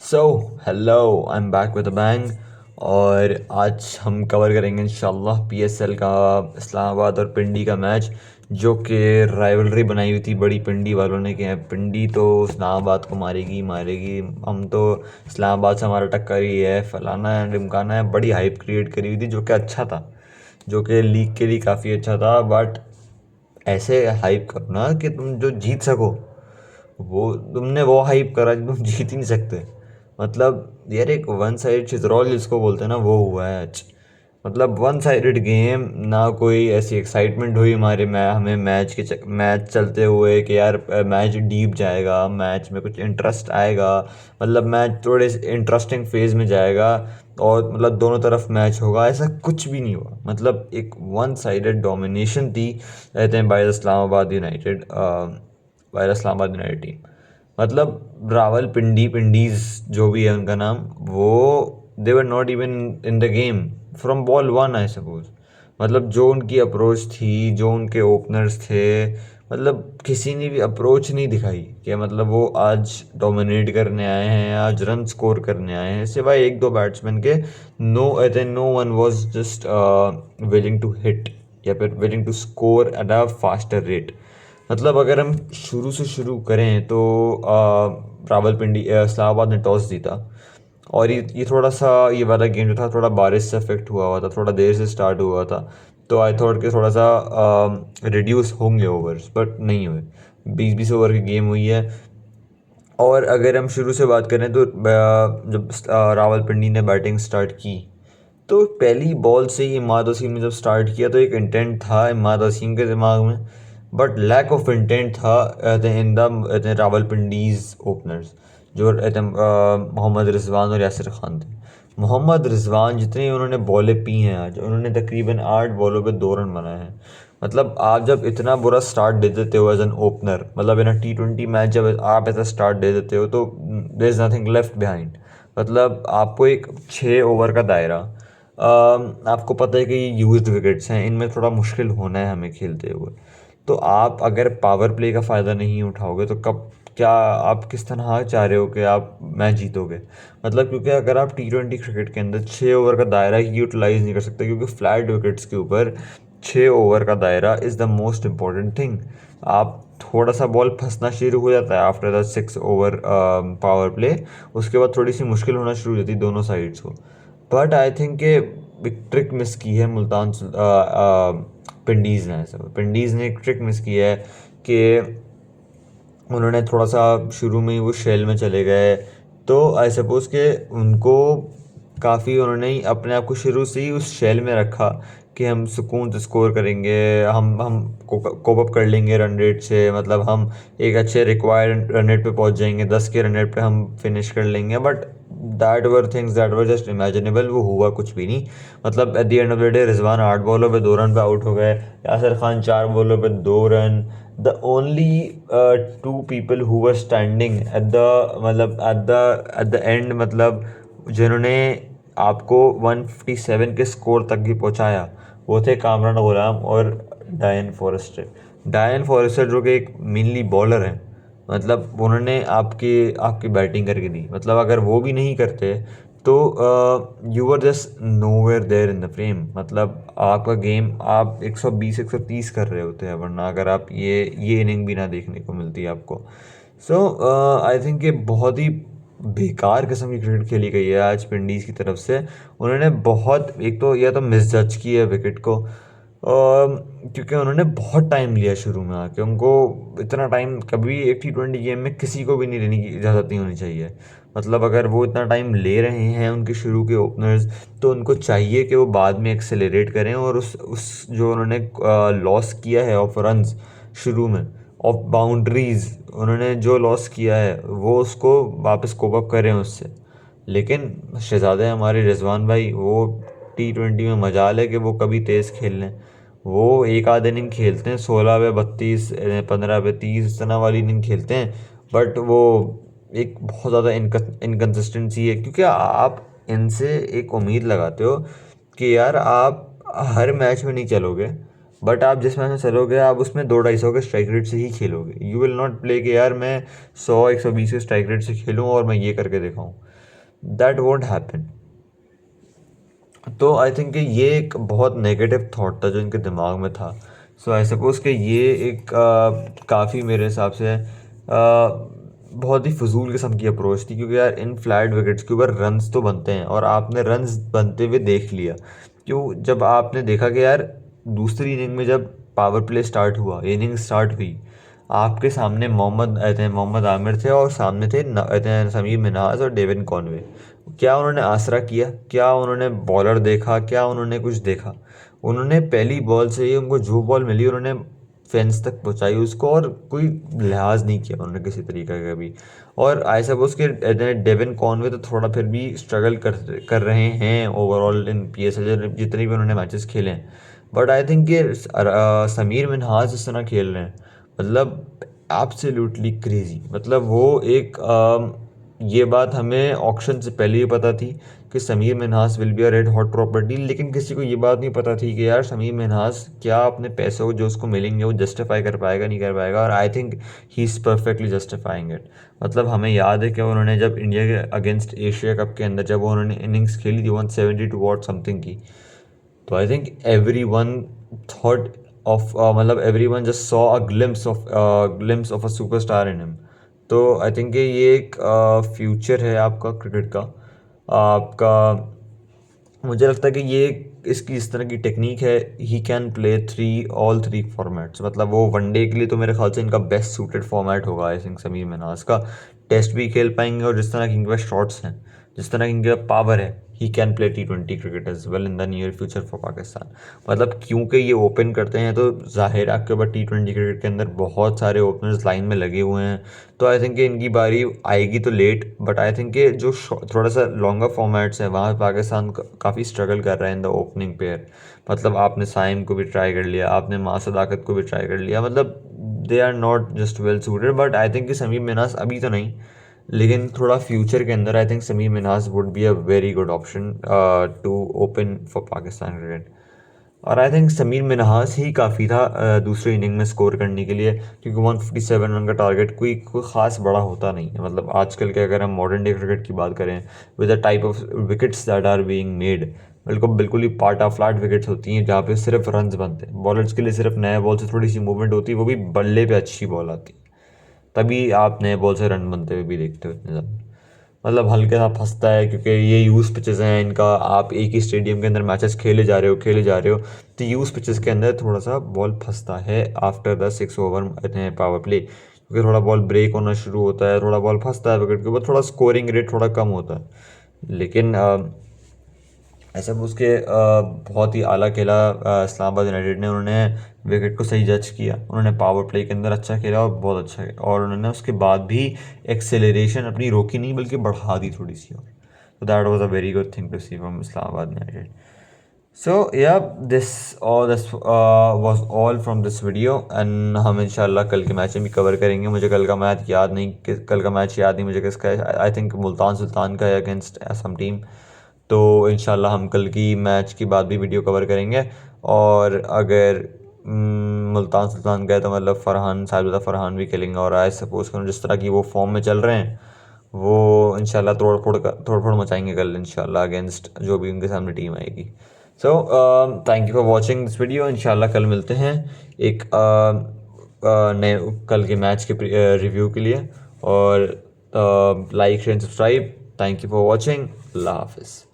So hello, I am back with a bang. और आज हम कवर करेंगे इंशाल्लाह पीएसएल का इस्लामाबाद और पिंडी का मैच, जो कि राइवलरी बनाई हुई थी बड़ी पिंडी वालों ने कि पिंडी तो इस्लामाबाद को मारेगी मारेगी, हम तो इस्लामाबाद से हमारा टक्कर ही है, फलाना है ढिमकाना है। बड़ी हाइप क्रिएट करी हुई थी, जो कि अच्छा था, जो कि लीग के लिए काफ़ी अच्छा था। बट ऐसे हाइप करो ना कि तुम जो जीत सको। वो तुमने वो हाइप करा कि तुम जीत ही नहीं सकते। मतलब यार, एक वन साइड चित्रौल जिसको बोलते हैं ना, वो हुआ है आज। मतलब वन साइडेड गेम ना, कोई ऐसी एक्साइटमेंट हुई हमारे हमें मैच चलते हुए कि यार मैच डीप जाएगा, मैच में कुछ इंटरेस्ट आएगा। मतलब मैच थोड़े इंटरेस्टिंग फेज में जाएगा और मतलब दोनों तरफ मैच होगा, ऐसा कुछ भी नहीं हुआ। मतलब एक वन साइडेड डोमिनेशन थी, कहते हैं by Islamabad United, by Islamabad United team. मतलब रावलपिंडी पिंडीज जो भी है उनका नाम, वो they were not even in the game from ball one, I suppose. मतलब जो उनकी अप्रोच थी, जो उनके ओपनर्स थे, मतलब किसी ने भी अप्रोच नहीं दिखाई कि मतलब वो आज डोमिनेट करने आए हैं, आज रन स्कोर करने आए हैं, सिवाय एक दो बैट्समैन के। No, I think no one was just willing to hit या फिर willing to score at a faster rate. मतलब अगर हम शुरू से शुरू करें तो रावलपिंडी इस्लामाबाद ने टॉस जीता। और ये थोड़ा सा, ये वाला गेम जो था थोड़ा बारिश से अफेक्ट हुआ था, थोड़ा देर से स्टार्ट हुआ था। तो आई थॉट कि थोड़ा सा रिड्यूस होंगे ओवर्स, बट नहीं हुए। 20-20 ओवर की गेम हुई है। और अगर हम शुरू से बात करें तो जब रावलपिंडी ने बैटिंग स्टार्ट की, तो पहली बॉल से ही इमाद वसीम ने जब स्टार्ट किया तो एक इंटेंट था इमाद वसीम के दिमाग में, बट लैक ऑफ इंटेंट था इन द रावलपिंडीज ओपनर्स, जो मोहम्मद रिजवान और यासिर खान थे। मोहम्मद रिजवान जितनी उन्होंने बॉलें पी हैं आज, उन्होंने तकरीबन 8 बॉलों पे 2 रन बनाए हैं। मतलब आप जब इतना बुरा स्टार्ट दे देते हो एज एन ओपनर, मतलब इन T20 मैच जब आप ऐसा स्टार्ट दे देते हो, तो there is nothing left behind. मतलब आपको एक 6 ओवर का दायरा, आपको पता है कि ये यूज्ड विकेट्स हैं, इनमें थोड़ा मुश्किल होना है हमें खेलते हुए। तो आप अगर पावर प्ले का फ़ायदा नहीं उठाओगे तो कब, क्या आप किस तरह चाह रहे हो कि आप मैच जीतोगे? मतलब क्योंकि अगर आप T20 क्रिकेट के अंदर 6 ओवर का दायरा ही यूटिलाइज नहीं कर सकते, क्योंकि फ्लैट विकेट्स के ऊपर 6 ओवर का दायरा is the most important thing. आप थोड़ा सा बॉल फंसना शुरू हो जाता है after the 6 over power play, उसके बाद थोड़ी सी मुश्किल होना शुरू हो जाती है दोनों साइड्स को। बट आई थिंक कि एक ट्रिक मिस की है पिंडीज़ ने। ऐसा पिंडीज़ ने एक ट्रिक मिस की है कि उन्होंने थोड़ा सा शुरू में ही वो शेल में चले गए। तो आई सपोज़ कि उनको काफ़ी, उन्होंने ही अपने आप को शुरू से ही उस शेल में रखा कि हम सुकून से स्कोर करेंगे, हम कोप अप कर लेंगे रन रेट से। मतलब हम एक अच्छे रिक्वायर्ड रन रेट पे पहुंच जाएंगे, 10 के रन रेट पे हम फिनिश कर लेंगे। But that were just imaginable, वो हुआ कुछ भी नहीं। मतलब at the end of the day Rizwan 8 बॉलों पे 2 रन पे आउट हो गए, यासिर खान 4 बॉलों पे 2 run. The only two people who were standing at the, मतलब एट द एंड, मतलब जिन्होंने आपको 157 के स्कोर तक भी पहुंचाया, वो थे कामरान गुलाम और डायन फॉरेस्टर। डायन फॉरेस्टर जो कि एक मेनली बॉलर हैं, मतलब उन्होंने आपकी आपकी बैटिंग करके दी। मतलब अगर वो भी नहीं करते तो you were just nowhere there in the frame. मतलब आपका गेम आप 120 130 कर रहे होते हैं, वरना अगर आप ये इनिंग भी ना देखने को मिलती आपको। सो आई थिंक ये बहुत ही बेकार किस्म की क्रिकेट खेली गई है आज पिंडीज़ की तरफ से। उन्होंने बहुत, एक तो या तो मिस जज की है विकेट को, क्योंकि उन्होंने बहुत टाइम लिया शुरू में आके। उनको इतना टाइम कभी एक T20 गेम में किसी को भी नहीं लेने की इजाज़त नहीं होनी चाहिए। मतलब अगर वो इतना टाइम ले रहे हैं उनके शुरू के ओपनर्स, तो उनको चाहिए कि वो बाद में एक्सेलरेट करें और उस जो उन्होंने लॉस किया है ऑफ रन्स शुरू में, ऑफ बाउंड्रीज उन्होंने जो लॉस किया है, वो उसको वापस कोप अप करें उससे। लेकिन शहजादे हमारे रिजवान भाई, वो T20 में मजाल है कि वो कभी तेज़ खेल लें। वो एक आध इनिंग खेलते हैं, 16 पे 32, 15 पे 30, इस तरह वाली इनिंग खेलते हैं। बट वो एक बहुत ज़्यादा इनकन्सिस्टेंसी है, क्योंकि आप इनसे एक उम्मीद लगाते हो कि यार आप हर मैच में नहीं चलोगे, बट आप जिस मैच में चलोगे आप उसमें 2-250 के स्ट्राइक रेट से ही खेलोगे। यू विल नॉट प्ले कि यार मैं 100-120 के स्ट्राइक रेट से खेलूँ और मैं ये करके दिखाऊँ। That won't happen. तो आई थिंक कि ये एक बहुत नेगेटिव थॉट था जो इनके दिमाग में था। सो आई सपोज कि ये एक काफ़ी मेरे हिसाब से बहुत ही फजूल किस्म की अप्रोच थी, क्योंकि यार इन फ्लैट विकेट्स के ऊपर रन्स तो बनते हैं और आपने रन्स बनते हुए देख लिया। क्यों? जब आपने देखा कि यार दूसरी इनिंग में जब पावर प्ले स्टार्ट हुआ, इनिंग स्टार्ट हुई, आपके सामने मोहम्मद आमिर थे और सामने थे समीर मिन्हाज और डेविन कॉनवे। क्या उन्होंने आसरा किया? क्या उन्होंने बॉलर देखा? क्या उन्होंने कुछ देखा? उन्होंने पहली बॉल से ही उनको जो बॉल मिली उन्होंने फेंस तक पहुंचाई उसको, और कोई लिहाज नहीं किया उन्होंने किसी तरीके का भी। और आई सपोज के डेविन कॉनवे तो थोड़ा फिर भी स्ट्रगल कर रहे हैं ओवरऑल इन PSL जितने भी उन्होंने मैचेस खेले हैं। बट आई थिंक कि समीर मिन्हाज जिस तरह खेल रहे हैं, मतलब एब्सोल्युटली क्रेजी। मतलब वो एक ये बात हमें ऑक्शन से पहले ही पता थी कि Sameer Minhas will be a red hot property, लेकिन किसी को ये बात नहीं पता थी कि यार समीर मिन्हास क्या अपने पैसों जो उसको मिलेंगे वो जस्टिफाई कर पाएगा नहीं कर पाएगा। और I think he is perfectly justifying it. मतलब हमें याद है कि उन्होंने जब इंडिया के अगेंस्ट एशिया कप के अंदर जब उन्होंने इनिंग्स खेली थी 172 वॉट समथिंग की, तो I think every one thought of मतलब every one just saw a glimpse of a superstar in him. तो आई थिंक ये एक फ्यूचर है आपका क्रिकेट का, आपका। मुझे लगता है कि ये इसकी इस तरह की टेक्निक है, he can play all three formats. मतलब वो वनडे के लिए तो मेरे ख्याल से इनका बेस्ट सूटेड फॉर्मेट होगा आई थिंक समीर मिन्हास का। टेस्ट भी खेल पाएंगे और जिस तरह की इनके पास शॉट्स हैं, जिस तरह की इनके पावर है, he can play T20 cricket as well in the near future for Pakistan. मतलब क्योंकि ये ओपन करते हैं तो जाहिर है आपके ऊपर T20 क्रिकेट के अंदर बहुत सारे ओपनर्स लाइन में लगे हुए हैं। तो आई थिंक इनकी बारी आएगी तो लेट, बट आई थिंक कि जो थोड़ा सा लॉन्गर फॉर्मेट्स है वहाँ पाकिस्तान काफ़ी स्ट्रगल कर रहा है इन द ओपनिंग पेयर। मतलब आपने साइम को भी ट्राई कर लिया, आपने माँ सदाकत को भी ट्राई कर लिया, मतलब they are not just well suited. But I think कि समीर मिन्हास अभी तो नहीं, लेकिन थोड़ा फ्यूचर के अंदर I think Sameer Minhas would be a very good option to open for Pakistan cricket. और आई थिंक समीर मिन्हास ही काफ़ी था दूसरी इनिंग में स्कोर करने के लिए, क्योंकि 157 रन का टारगेट कोई ख़ास बड़ा होता नहीं है। मतलब आजकल के अगर हम मॉडर्न डे क्रिकेट की बात करें with the type of wickets that are being made, बिल्कुल ही पाटा फ्लैट विकेट्स होती हैं जहाँ पे सिर्फ रन्स बनते हैं। बॉलर्स के लिए सिर्फ नए बॉल से थोड़ी सी मूवमेंट होती है, वो भी बल्ले पे अच्छी बॉल आती है, तभी आप नए बॉल से रन बनते हुए भी देखते हो इतने ज़्यादा। मतलब हल्के सा फंसता है क्योंकि ये यूज़ पिचेस हैं इनका। आप एक ही स्टेडियम के अंदर मैचेस खेले जा रहे हो तो यूज़ पिचेस के अंदर थोड़ा सा बॉल फंसता है आफ्टर द 6 ओवर इतने पावर प्ले, क्योंकि थोड़ा बॉल ब्रेक होना शुरू होता है, थोड़ा बॉल फंसता है विकेट के ऊपर, थोड़ा स्कोरिंग रेट थोड़ा कम होता है। लेकिन ऐसा उसके बहुत ही आला खेला इस्लामाबाद यूनाइटेड ने। उन्होंने विकेट को सही जज किया, उन्होंने पावर प्ले के अंदर अच्छा खेला और बहुत अच्छा खेला, और उन्होंने उसके बाद भी एक्सेलरेशन अपनी रोकी नहीं बल्कि बढ़ा दी थोड़ी सी और। तो that was a very good thing to see from Islamabad United. So yeah this was all from this video, and हम इंशाल्लाह कल के मैच में भी कवर करेंगे। मुझे कल का मैच याद नहीं, कल का मैच याद नहीं मुझे किसका है। आई थिंक मुल्तान सुल्तान का है अगेंस्ट असम टीम। तो इंशाल्लाह हम कल की मैच की बाद भी वीडियो कवर करेंगे। और अगर मुल्तान सुल्तान का है तो मतलब साहिबजादा फरहान भी खेलेंगे, और आई सपोज करूँ जिस तरह की वो फॉर्म में चल रहे हैं वो इंशाल्लाह तोड़ फोड़ मचाएंगे कल इंशाल्लाह अगेंस्ट जो भी उनके सामने टीम आएगी। So thank you for watching this video. इंशाल्लाह कल मिलते हैं एक नए कल के मैच के रिव्यू के लिए। और like share subscribe. Thank you for watching. अल्लाह हाफिज़।